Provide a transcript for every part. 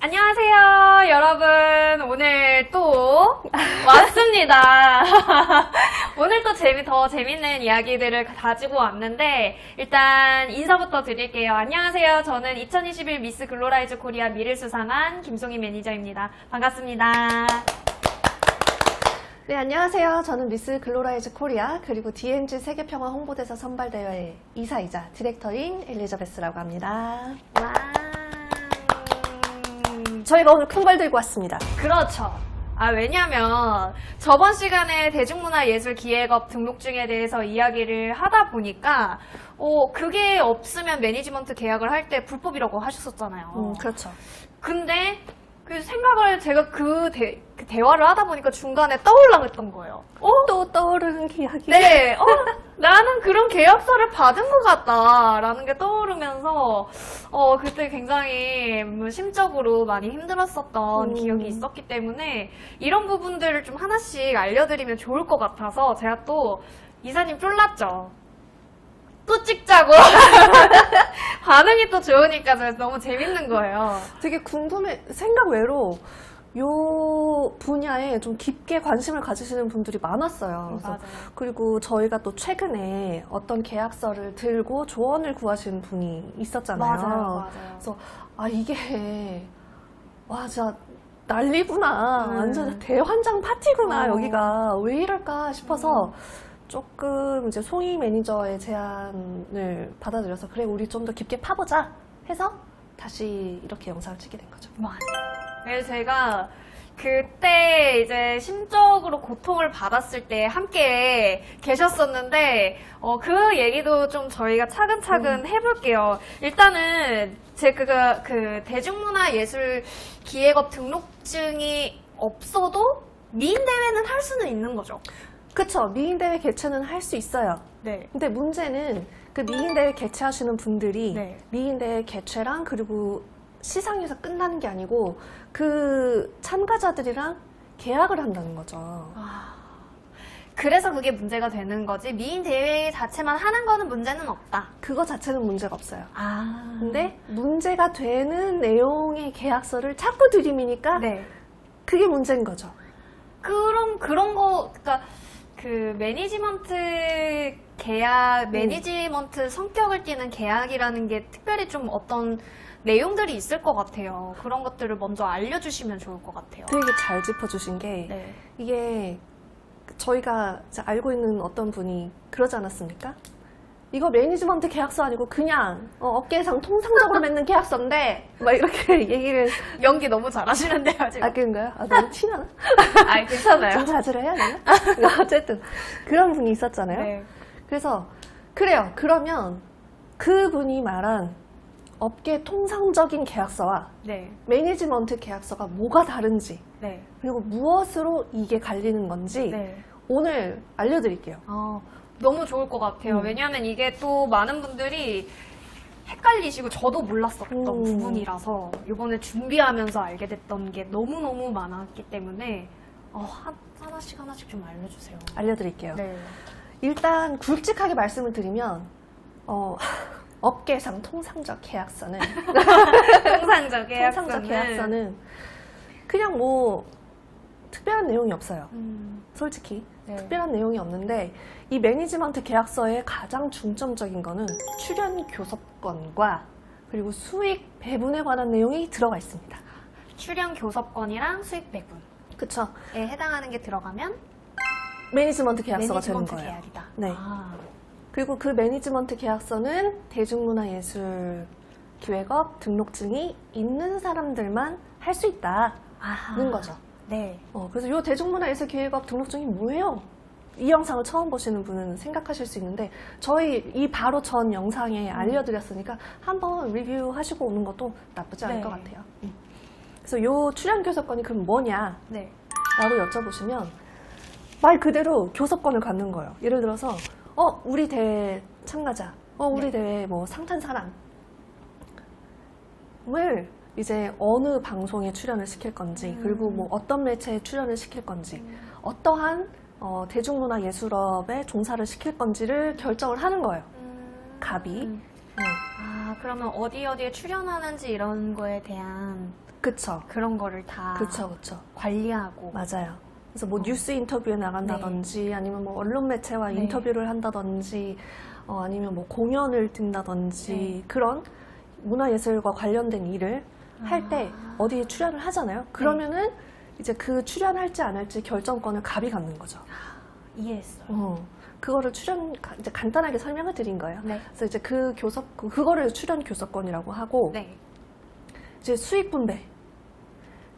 안녕하세요, 여러분. 오늘 또 왔습니다. 오늘 또 더 재밌는 이야기들을 가지고 왔는데, 일단 인사부터 드릴게요. 안녕하세요. 저는 2021 미스 글로라이즈 코리아 미를 수상한 김송희 매니저입니다. 반갑습니다. 네, 안녕하세요. 저는 미스 글로라이즈 코리아 그리고 DMZ 세계평화 홍보대사 선발대회 이사이자 디렉터인 엘리자베스라고 합니다. 와. 저희가 오늘 큰 걸 들고 왔습니다. 그렇죠. 왜냐면 저번 시간에 대중문화예술기획업 등록증에 대해서 이야기를 하다 보니까 그게 없으면 매니지먼트 계약을 할 때 불법이라고 하셨었잖아요. 그렇죠. 근데 그 생각을 제가 그 대화를 하다 보니까 중간에 떠올라했던 거예요. 또 떠오르는 기억이. 네, 나는 그런 계약서를 받은 것 같다라는 게 떠오르면서 그때 굉장히 심적으로 많이 힘들었었던 기억이 있었기 때문에 이런 부분들을 좀 하나씩 알려드리면 좋을 것 같아서 제가 또 이사님 쫄랐죠. 또 찍자고. 반응이 또 좋으니까 너무 재밌는 거예요. 되게 궁금해, 생각 외로 요 분야에 좀 깊게 관심을 가지시는 분들이 많았어요. 그래서 맞아요. 그리고 저희가 또 최근에 어떤 계약서를 들고 조언을 구하신 분이 있었잖아요. 맞아요. 그래서 이게 진짜 난리구나. 완전 대환장 파티구나. 여기가 왜 이럴까 싶어서 조금 이제 송희 매니저의 제안을 받아들여서 그래 우리 좀 더 깊게 파보자 해서 다시 이렇게 영상을 찍게 된 거죠. 맞아요. 그래서 제가 그때 이제 심적으로 고통을 받았을 때 함께 계셨었는데 그 얘기도 좀 저희가 차근차근 해볼게요. 일단은 제가 그 대중문화예술기획업 등록증이 없어도 미인대회는 할 수는 있는 거죠. 그쵸. 미인대회 개최는 할 수 있어요. 네. 근데 문제는 그 미인대회 개최하시는 분들이 네. 미인대회 개최랑 그리고 시상에서 끝나는 게 아니고 그 참가자들이랑 계약을 한다는 거죠. 그래서 그게 문제가 되는 거지 미인대회 자체만 하는 거는 문제는 없다. 그거 자체는 문제가 없어요. 아. 근데 문제가 되는 내용의 계약서를 자꾸 들이미니까 네. 그게 문제인 거죠. 그럼 그런 거, 그러니까 그 매니지먼트 계약, 매니지먼트 성격을 띠는 계약이라는 게 특별히 좀 어떤 내용들이 있을 것 같아요. 그런 것들을 먼저 알려주시면 좋을 것 같아요. 되게 잘 짚어주신 게 네. 이게 저희가 이제 알고 있는 어떤 분이 그러지 않았습니까? 이거 매니지먼트 계약서 아니고 그냥 업계상 통상적으로 맺는 계약서인데 막 이렇게 얘기를 연기 너무 잘하시는데요, 지금. 그런가요? 너무 티나나? 괜찮아요. 좀 자제를 해야 되나? 어쨌든 그런 분이 있었잖아요. 네. 그래서 그래요. 그러면 그분이 말한 업계 통상적인 계약서와 네. 매니지먼트 계약서가 뭐가 다른지 네. 그리고 무엇으로 이게 갈리는 건지 네. 오늘 알려드릴게요. 너무 좋을 것 같아요. 왜냐하면 이게 또 많은 분들이 헷갈리시고 저도 몰랐었던 부분이라서 이번에 준비하면서 알게 됐던 게 너무너무 많았기 때문에 하나씩 좀 알려주세요. 알려드릴게요. 네. 일단 굵직하게 말씀을 드리면 업계상 통상적 계약서는 통상적 통상적 계약서는 그냥 뭐 특별한 내용이 없어요. 솔직히 네. 특별한 내용이 없는데 이 매니지먼트 계약서의 가장 중점적인 거는 출연 교섭권과 그리고 수익 배분에 관한 내용이 들어가 있습니다. 출연 교섭권이랑 수익 배분에 그쵸? 해당하는 게 들어가면 매니지먼트 계약서가 되는 매니지먼트 거예요. 계약이다. 네. 그리고 그 매니지먼트 계약서는 대중문화예술 기획업 등록증이 있는 사람들만 할 수 있다는 거죠. 네. 그래서 이 대중문화예술 기획업 등록증이 뭐예요? 이 영상을 처음 보시는 분은 생각하실 수 있는데 저희 이 바로 전 영상에 알려드렸으니까 한번 리뷰하시고 오는 것도 나쁘지 않을 네. 것 같아요. 그래서 이 출연 교섭권이 그럼 뭐냐? 네. 라고 여쭤보시면 말 그대로 교섭권을 갖는 거예요. 예를 들어서 우리 대회 참가자, 우리 대회 뭐 상탄사랑을 이제 어느 방송에 출연을 시킬 건지 그리고 뭐 어떤 매체에 출연을 시킬 건지 어떠한 대중문화예술업에 종사를 시킬 건지를 결정을 하는 거예요. 갑이. 그러면 어디에 출연하는지 이런 거에 대한 그쵸. 그런 거를 다 그쵸, 그쵸. 관리하고. 맞아요. 그래서 뭐 뉴스 인터뷰에 나간다든지 아니면 뭐 언론 매체와 네. 인터뷰를 한다든지 아니면 뭐 공연을 든다든지 네. 그런 문화예술과 관련된 일을 할 때 어디에 출연을 하잖아요. 그러면은 이제 그 출연할지 안 할지 결정권을 갑이 갖는 거죠. 이해했어요. 그거를 이제 간단하게 설명을 드린 거예요. 네. 그래서 이제 그거를 출연 교섭권이라고 하고 네. 이제 수익 분배.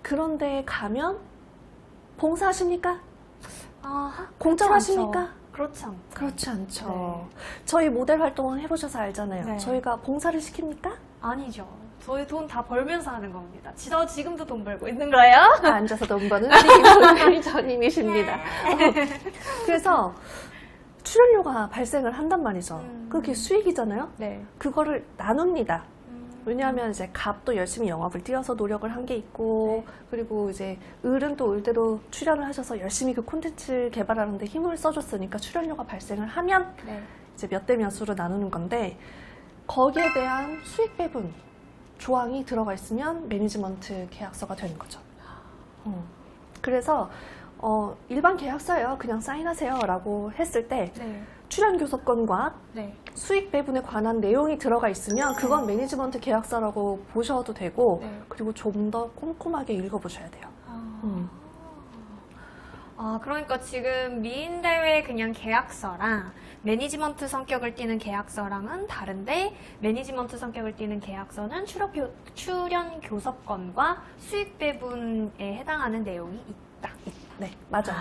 그런데 가면 봉사하십니까? 아, 공짜하십니까? 그렇지 않죠. 그렇지 않죠. 네. 저희 모델 활동은 해보셔서 알잖아요. 네. 저희가 봉사를 시킵니까? 아니죠. 저희 돈 다 벌면서 하는 겁니다. 저 지금도 돈 벌고 있는 거예요? 앉아서 돈 버는 우리 매니저님이십니다. 그래서 출연료가 발생을 한단 말이죠. 그게 수익이잖아요. 네. 그거를 나눕니다. 왜냐하면 이제 갑도 열심히 영업을 뛰어서 노력을 한 게 있고, 그리고 이제 을은 또 을대로 출연을 하셔서 열심히 그 콘텐츠 개발하는데 힘을 써줬으니까 출연료가 발생을 하면 네. 이제 몇 대 몇으로 나누는 건데, 거기에 대한 수익 배분 조항이 들어가 있으면 매니지먼트 계약서가 되는 거죠. 그래서 일반 계약서예요. 그냥 사인하세요 라고 했을 때 네. 출연 교섭권과 네. 수익 배분에 관한 내용이 들어가 있으면 그건 매니지먼트 계약서라고 보셔도 되고, 네. 그리고 좀 더 꼼꼼하게 읽어보셔야 돼요. 그러니까 지금 미인대회 그냥 계약서랑 매니지먼트 성격을 띠는 계약서랑은 다른데, 매니지먼트 성격을 띠는 계약서는 출연 교섭권과 수익 배분에 해당하는 내용이 있다. 네, 맞아요.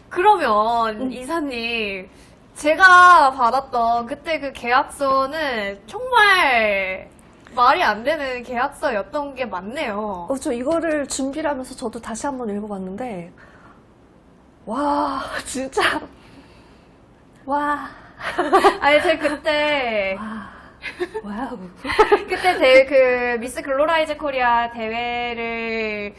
그러면 이사님, 제가 받았던 그때 그 계약서는 정말 말이 안 되는 계약서였던 게 맞네요. 저 이거를 준비를 하면서 저도 다시 한번 읽어봤는데, 와, 진짜, 와, 아니, 제가 그때, 와우. 그때 그 미스 글로라이즈 코리아 대회를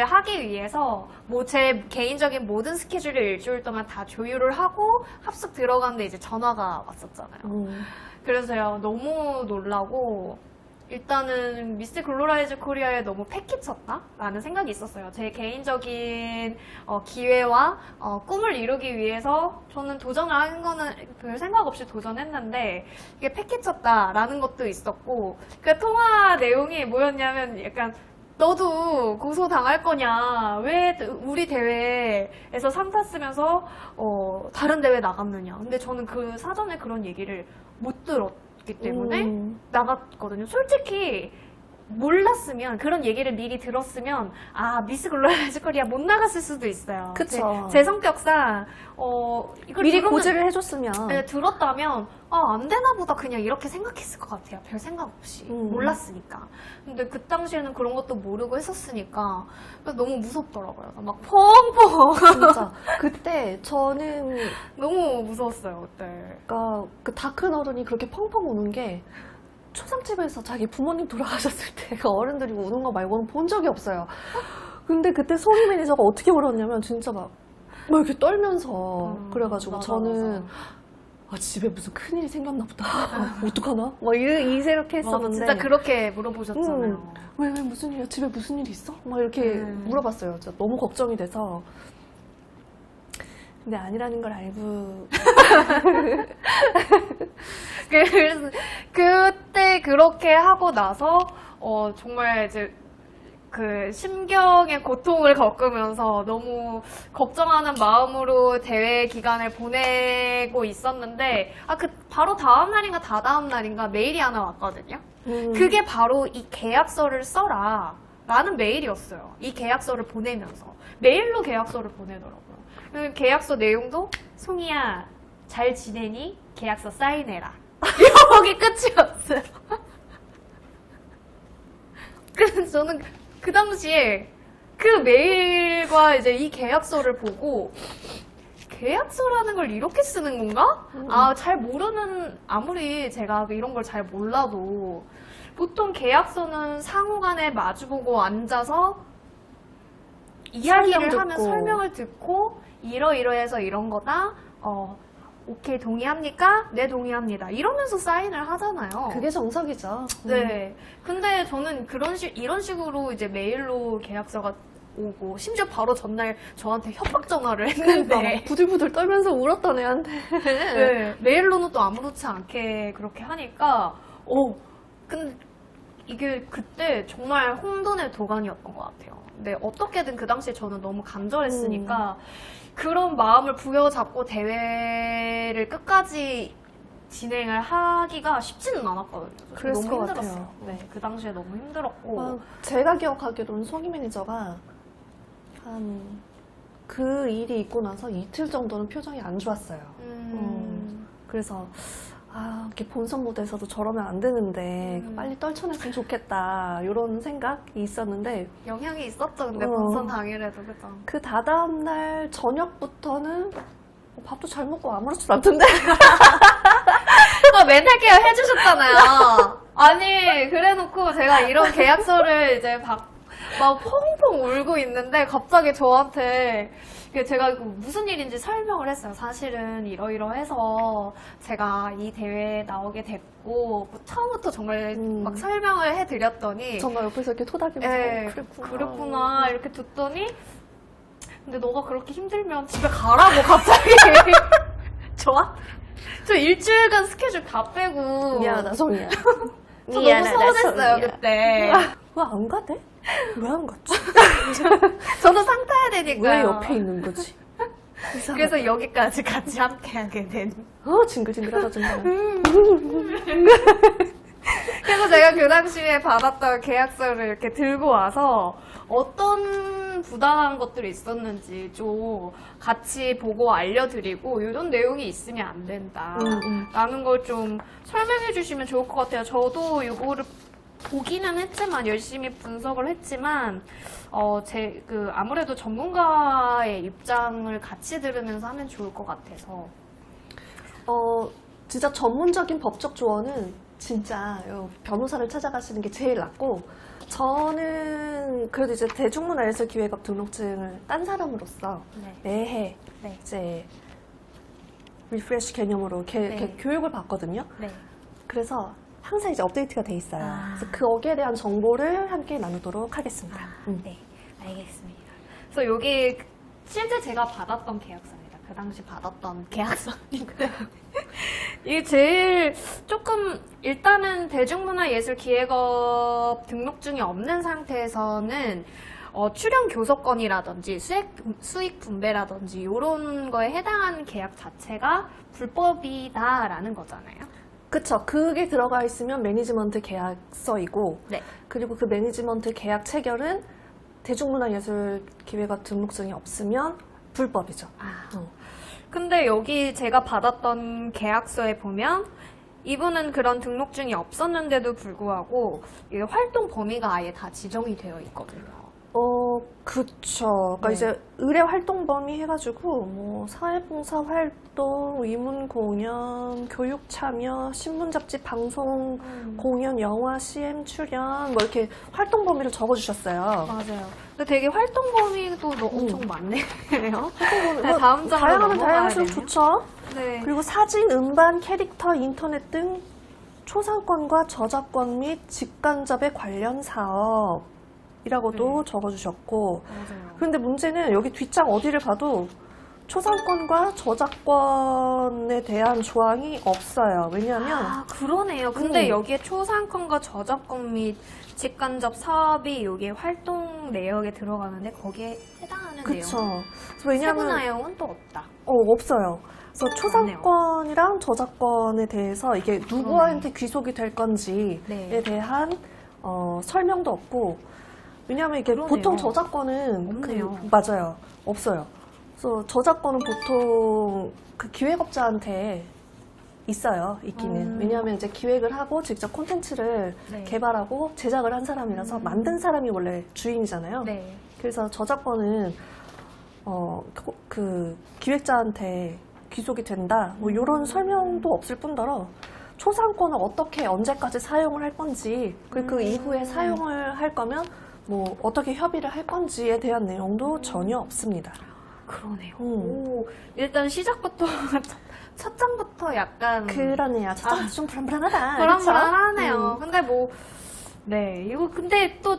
하기 위해서 뭐 제 개인적인 모든 스케줄을 일주일 동안 다 조율을 하고 합숙 들어갔는데 이제 전화가 왔었잖아요. 그래서 제가 너무 놀라고, 일단은 미스 글로라이즈 코리아에 너무 패키쳤다? 라는 생각이 있었어요. 제 개인적인 기회와 꿈을 이루기 위해서 저는 도전을 하는 거는 별 생각 없이 도전했는데, 이게 패키쳤다 라는 것도 있었고, 그 통화 내용이 뭐였냐면 약간, 너도 고소당할 거냐? 왜 우리 대회에서 상 탔으면서 다른 대회 나갔느냐? 근데 저는 그 사전에 그런 얘기를 못 들었기 때문에 나갔거든요. 솔직히 몰랐으면, 그런 얘기를 미리 들었으면 미스 글로벌 코리아 못 나갔을 수도 있어요. 그쵸. 제 성격상 이걸 미리 들었는- 고지를 해줬으면. 네, 들었다면 안 되나 보다 그냥 이렇게 생각했을 것 같아요. 별 생각 없이. 몰랐으니까. 근데 그 당시에는 그런 것도 모르고 했었으니까 너무 무섭더라고요. 막 펑펑. 진짜. 그때 저는, 너무 무서웠어요, 그때. 그러니까 그 다 큰 어른이 그렇게 펑펑 우는 게, 초상집에서 자기 부모님 돌아가셨을 때 그 어른들이 우는 거 말고는 본 적이 없어요. 근데 그때 송희 매니저가 어떻게 울었냐면 진짜 막 이렇게 떨면서 그래가지고 맞아, 저는 집에 무슨 큰일이 생겼나 보다. 어떡하나? 막 이렇게 했었는데. 진짜 그렇게 물어보셨잖아요. 왜 무슨 일이야? 집에 무슨 일이 있어? 막 이렇게 물어봤어요. 진짜 너무 걱정이 돼서. 근데 아니라는 걸 알고. 그래서 그때 그렇게 하고 나서 정말 이제 그 심경의 고통을 겪으면서 너무 걱정하는 마음으로 대회 기간을 보내고 있었는데, 그 바로 다음 날인가 다다음 날인가 메일이 하나 왔거든요. 그게 바로 이 계약서를 써라 라는 메일이었어요. 이 계약서를 보내면서 메일로 계약서를 보내더라고요. 계약서 내용도 송이야 잘 지내니? 계약서 사인해라. 여기 끝이었어요. 그래서 저는 그 당시에 그 메일과 이제 이 계약서를 보고, 계약서라는 걸 이렇게 쓰는 건가? 잘 모르는, 아무리 제가 이런 걸 잘 몰라도 보통 계약서는 상호간에 마주보고 앉아서 이야기를 하면 설명을 듣고 이러이러해서 이런 거다. 오케이, 동의합니까? 네, 동의합니다. 이러면서 사인을 하잖아요. 그게 정석이죠. 네. 근데 저는 이런 식으로 이제 메일로 계약서가 오고, 심지어 바로 전날 저한테 협박 전화를 그러니까 했는데. 막 부들부들 떨면서 울었던 애한테. 네. 메일로는 또 아무렇지 않게 그렇게 하니까, 근데 이게 그때 정말 혼돈의 도가니였던 것 같아요. 근데 어떻게든 그 당시에 저는 너무 간절했으니까, 그런 마음을 부여잡고 대회를 끝까지 진행을 하기가 쉽지는 않았거든요. 그랬을 너무 것 힘들었어요. 같아요. 네, 그 당시에 너무 힘들었고. 제가 기억하기로는 송이 매니저가 그 일이 있고 나서 이틀 정도는 표정이 안 좋았어요. 그래서 이렇게 본선 무대에서도 저러면 안 되는데 빨리 떨쳐냈으면 좋겠다 이런 생각이 있었는데 영향이 있었죠. 근데 본선 당일에도 그죠. 그 다다음 날 저녁부터는 밥도 잘 먹고 아무렇지도 않던데. 멘탈 케어 해주셨잖아요. 아니, 그래놓고 제가 이런 계약서를 이제 막 펑펑 울고 있는데 갑자기 저한테 제가 무슨 일인지 설명을 했어요. 사실은 이러이러해서 제가 이 대회에 나오게 됐고 처음부터 정말 막 설명을 해드렸더니 정말 옆에서 이렇게 토닥이면서 그랬구나 이렇게 듣더니 근데 너가 그렇게 힘들면 집에 가라고 갑자기 저 일주일간 스케줄 다 빼고 미안하다 송이야. 저 너무 서운했어요 그때. 왜 안 가대? 왜 안 갔지? 저도 상 타야 되니까. 왜 옆에 있는 거지? 그래서 여기까지 같이 함께하게 된. 징글징글하다 정말. 그래서 제가 그 당시에 받았던 계약서를 이렇게 들고 와서 어떤 부당한 것들이 있었는지 좀 같이 보고 알려드리고 이런 내용이 있으면 안 된다 라는 걸 좀 설명해 주시면 좋을 것 같아요. 저도 이거를 보기는 했지만 열심히 분석을 했지만 아무래도 전문가의 입장을 같이 들으면서 하면 좋을 것 같아서 진짜 전문적인 법적 조언은 진짜 변호사를 찾아가시는 게 제일 낫고 저는 그래도 이제 대중문화예술 기획업 등록증을 딴 사람으로서 매해 이제 리프레시 개념으로 이렇게 교육을 받거든요. 그래서 항상 이제 업데이트가 돼 있어요. 그래서 거기에 대한 정보를 함께 나누도록 하겠습니다. 네, 알겠습니다. 그래서 여기 실제 제가 받았던 계약서입니다. 그 당시 받았던 계약서인데 이게 제일 조금 일단은 대중문화예술기획업 등록증이 없는 상태에서는 출연 교섭권이라든지 수익 분배라든지 이런 거에 해당하는 계약 자체가 불법이다라는 거잖아요. 그쵸. 그게 들어가 있으면 매니지먼트 계약서이고 그리고 그 매니지먼트 계약 체결은 대중문화예술기획업 등록증이 없으면 불법이죠. 근데 여기 제가 받았던 계약서에 보면 이분은 그런 등록증이 없었는데도 불구하고 이게 활동 범위가 아예 다 지정이 되어 있거든요. 그쵸. 그러니까 이제 의뢰 활동 범위 해가지고 뭐 사회봉사 활동, 위문 공연, 교육 참여, 신문 잡지 방송 공연, 영화 CM 출연 뭐 이렇게 활동 범위를 적어주셨어요. 맞아요. 근데 되게 활동 범위도 엄청 많네요. 다음 장 다양하면 다양할수록 좋죠. 네. 그리고 사진, 음반, 캐릭터, 인터넷 등 초상권과 저작권 및 직간접의 관련 사업. 이라고도 적어주셨고 그런데 문제는 여기 뒷장 어디를 봐도 초상권과 저작권에 대한 조항이 없어요. 왜냐하면 그러네요. 근데 여기에 초상권과 저작권 및 직간접 사업이 여기 활동 내역에 들어가는데 거기에 해당하는 그쵸. 내용 왜냐하면 세부 내용은 또 없다. 없어요. 그래서 초상권이랑 저작권에 대해서 이게 누구한테 귀속이 될 건지에 대한 설명도 없고 왜냐하면 이게 보통 저작권은 맞아요. 없어요. 그래서 저작권은 보통 그 기획업자한테 있어요. 있기는. 왜냐하면 이제 기획을 하고 직접 콘텐츠를 개발하고 제작을 한 사람이라서 만든 사람이 원래 주인이잖아요. 그래서 저작권은 그 기획자한테 귀속이 된다. 뭐 이런 설명도 없을 뿐더러 초상권을 어떻게 언제까지 사용을 할 건지 그리고 그 이후에 사용을 할 거면 뭐 어떻게 협의를 할 건지에 대한 내용도 전혀 없습니다. 그러네요. 음. 오, 일단 시작부터 첫 장부터 약간 그러네요. 첫 장부터 좀 불안불안하다. 불안불안하네요. 그쵸? 근데 뭐 네, 이거 근데 또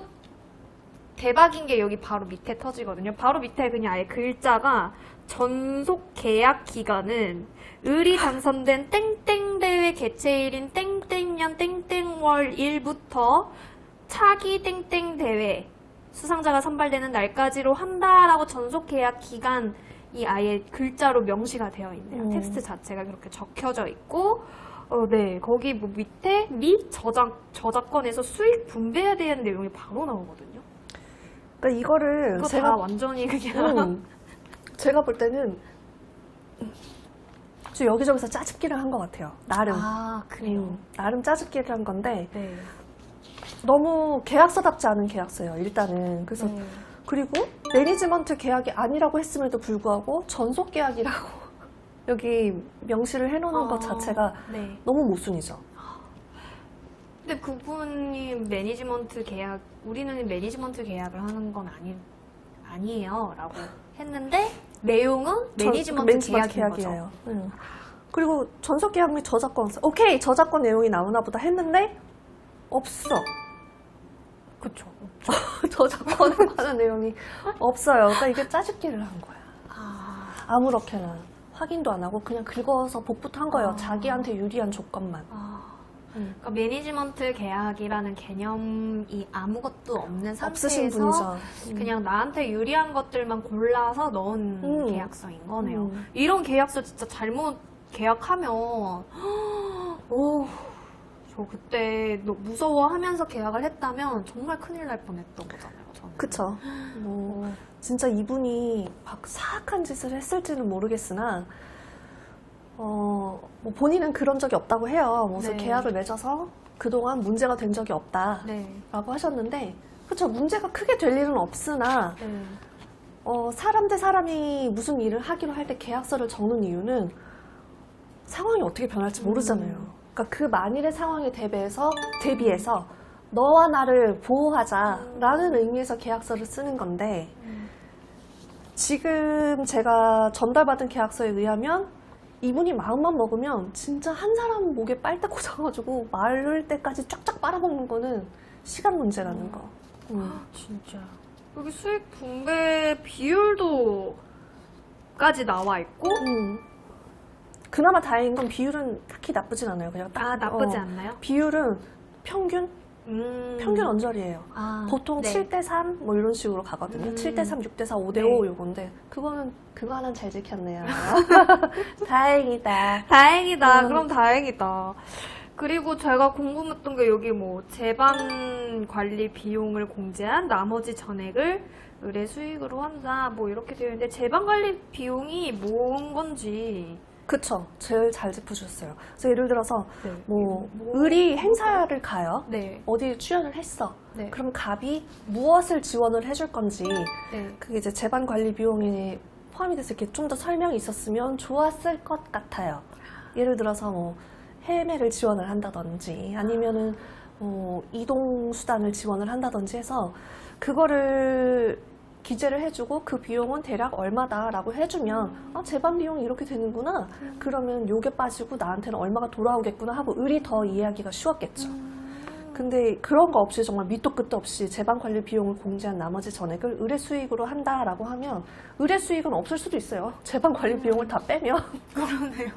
대박인 게 여기 바로 밑에 터지거든요. 바로 밑에 그냥 아예 글자가 전속 계약 기간은 을이 당선된 땡땡 대회 개최일인 땡땡년 땡땡월 1부터 차기 땡땡 대회 수상자가 선발되는 날까지로 한다라고 전속 계약 기간이 아예 글자로 명시가 되어 있네요. 텍스트 자체가 그렇게 적혀져 있고 네, 거기 뭐 밑에 및 저작권에서 수익 분배해야 되는 내용이 바로 나오거든요. 그러니까 이거를 이거 제가 다 완전히 그냥 제가 볼 때는 좀 여기저기서 짜집기를 한 것 같아요. 나름. 아, 그래요? 나름 짜집기를 한 건데 네. 너무 계약서답지 않은 계약서예요. 일단은. 그래서 네. 그리고 매니지먼트 계약이 아니라고 했음에도 불구하고 전속 계약이라고 여기 명시를 해놓는 것 자체가 네. 너무 모순이죠. 근데 그분이 매니지먼트 계약, 우리는 매니지먼트 계약을 하는 건 아니에요. 라고 했는데, 내용은 매니지먼트 계약인 거죠. 그리고 전속 계약 및 저작권, 오케이, 저작권 내용이 나오나 보다 했는데, 없어. 그쵸. 저작권에 관한 내용이 없어요. 그러니까 이게 짜집기를 한 거야. 아무렇게나. 확인도 안 하고 그냥 긁어서 복부터 한 거예요. 자기한테 유리한 조건만. 그러니까 매니지먼트 계약이라는 개념이 아무것도 없는 없으신 상태에서 분이죠. 그냥 나한테 유리한 것들만 골라서 넣은 계약서인 거네요. 이런 계약서 진짜 잘못 계약하면 오, 저 그때 무서워하면서 계약을 했다면 정말 큰일 날 뻔했던 거잖아요. 저는. 그쵸. 뭐, 진짜 이분이 막 사악한 짓을 했을지는 모르겠으나, 뭐 본인은 그런 적이 없다고 해요. 그래서 네. 계약을 맺어서 그동안 문제가 된 적이 없다라고 네. 하셨는데, 그쵸. 문제가 크게 될 일은 없으나, 네. 사람 대 사람이 무슨 일을 하기로 할 때 계약서를 적는 이유는 상황이 어떻게 변할지 모르잖아요. 그러니까 그 만일의 상황에 대비해서 너와 나를 보호하자라는 의미에서 계약서를 쓰는 건데 지금 제가 전달받은 계약서에 의하면 이분이 마음만 먹으면 진짜 한 사람 목에 빨대 꽂아가지고 마를 때까지 쫙쫙 빨아먹는 거는 시간 문제라는 거. 진짜. 여기 수익 분배 비율도 까지 나와 있고 그나마 다행인 건 비율은 딱히 나쁘진 않아요. 그냥 딱 나쁘지 않나요? 비율은 평균 언저리예요. 보통 네. 7대3 뭐 이런 식으로 가거든요. 7대3, 6대4, 5대5 요건데 그거 하나는 잘 지켰네요. 다행이다. 다행이다. 그럼 다행이다. 그리고 제가 궁금했던 게 여기 뭐 재반 관리 비용을 공제한 나머지 전액을 의뢰 수익으로 한다. 뭐 이렇게 되어 있는데 재반 관리 비용이 뭔 건지. 그쵸. 제일 잘 짚어주셨어요. 그래서 예를 들어서 네. 뭐 을이 행사를 가요. 네. 어디 출연을 했어. 네. 그럼 갑이 무엇을 지원을 해줄 건지 네. 그게 이제 재반 관리 비용에 포함이 돼서 이렇게 좀 더 설명이 있었으면 좋았을 것 같아요. 예를 들어서 뭐 헤매를 지원을 한다든지 아니면은 이동 수단을 지원을 한다든지 해서 그거를 기재를 해주고 그 비용은 대략 얼마다라고 해주면 재반 비용이 이렇게 되는구나. 그러면 요게 빠지고 나한테는 얼마가 돌아오겠구나 하고 을이 더 이해하기가 쉬웠겠죠. 근데 그런 거 없이 정말 밑도 끝도 없이 재반 관리 비용을 공제한 나머지 전액을 의뢰 수익으로 한다라고 하면 의뢰 수익은 없을 수도 있어요. 재반 관리 비용을 다 빼면. 그러네요.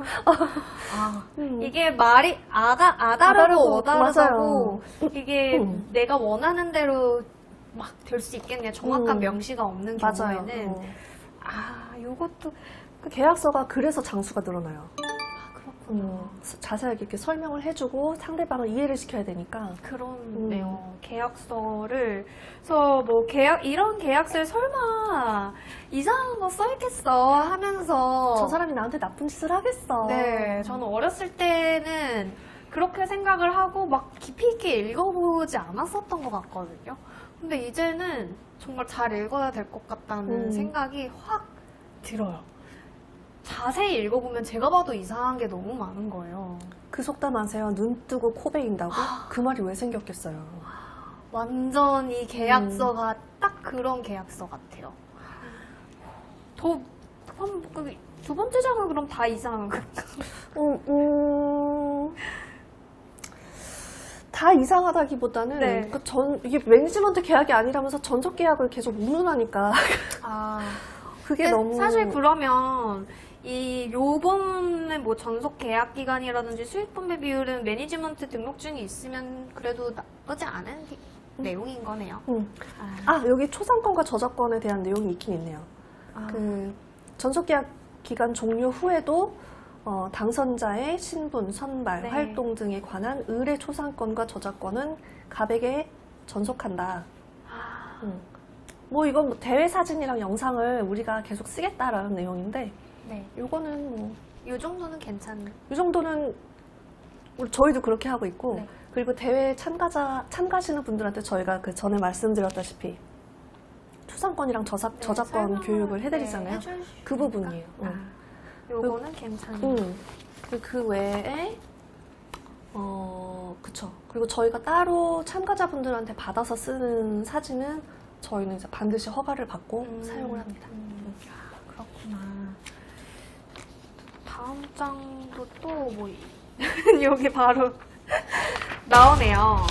이게 말이 아다르고 어다르고 이게 내가 원하는 대로 막 될 수 있겠네요. 정확한 명시가 없는 맞아요. 경우에는 요것도 그 계약서가 그래서 장수가 늘어나요. 그렇구나. 자세하게 이렇게 설명을 해주고 상대방을 이해를 시켜야 되니까. 그렇네요. 계약서를 그래서 뭐 이런 계약서에 설마 이상한 거 써있겠어 하면서 저 사람이 나한테 나쁜 짓을 하겠어. 네, 저는 어렸을 때는 그렇게 생각을 하고 막 깊이 있게 읽어보지 않았었던 것 같거든요. 근데 이제는 정말 잘 읽어야 될 것 같다는 생각이 확 들어요. 자세히 읽어보면 제가 봐도 이상한 게 너무 많은 거예요. 그 속담 아세요? 눈 뜨고 코 베인다고? 그 말이 왜 생겼겠어요? 완전 이 계약서가 딱 그런 계약서 같아요. 더 두 번째 장은 그럼 다 이상한 거. 다 이상하다기보다는 네. 이게 매니지먼트 계약이 아니라면서 전속 계약을 계속 운운하니까 그게 근데 너무 사실 그러면 요번에 뭐 전속 계약 기간이라든지 수익 분배 비율은 매니지먼트 등록증이 있으면 그래도 나쁘지 않은 내용인 거네요. 여기 초상권과 저작권에 대한 내용이 있긴 있네요. 그 전속 계약 기간 종료 후에도 당선자의 신분, 선발, 네. 활동 등에 관한 의뢰 초상권과 저작권은 갑에게 전속한다. 뭐 이건 뭐 대회 사진이랑 영상을 우리가 계속 쓰겠다라는 내용인데, 네. 요거는 뭐 요 정도는 괜찮은. 이 정도는 저희도 그렇게 하고 있고, 네. 그리고 대회 참가하시는 분들한테 저희가 그 전에 말씀드렸다시피 초상권이랑 저작권 설명을, 교육을 해드리잖아요. 해주시니까. 그 부분이에요. 요거는 괜찮은. 그 외에 그쵸. 그리고 저희가 따로 참가자분들한테 받아서 쓰는 사진은 저희는 이제 반드시 허가를 받고 사용을 합니다. 그렇구나. 다음 장도 또 뭐 여기 바로 나오네요.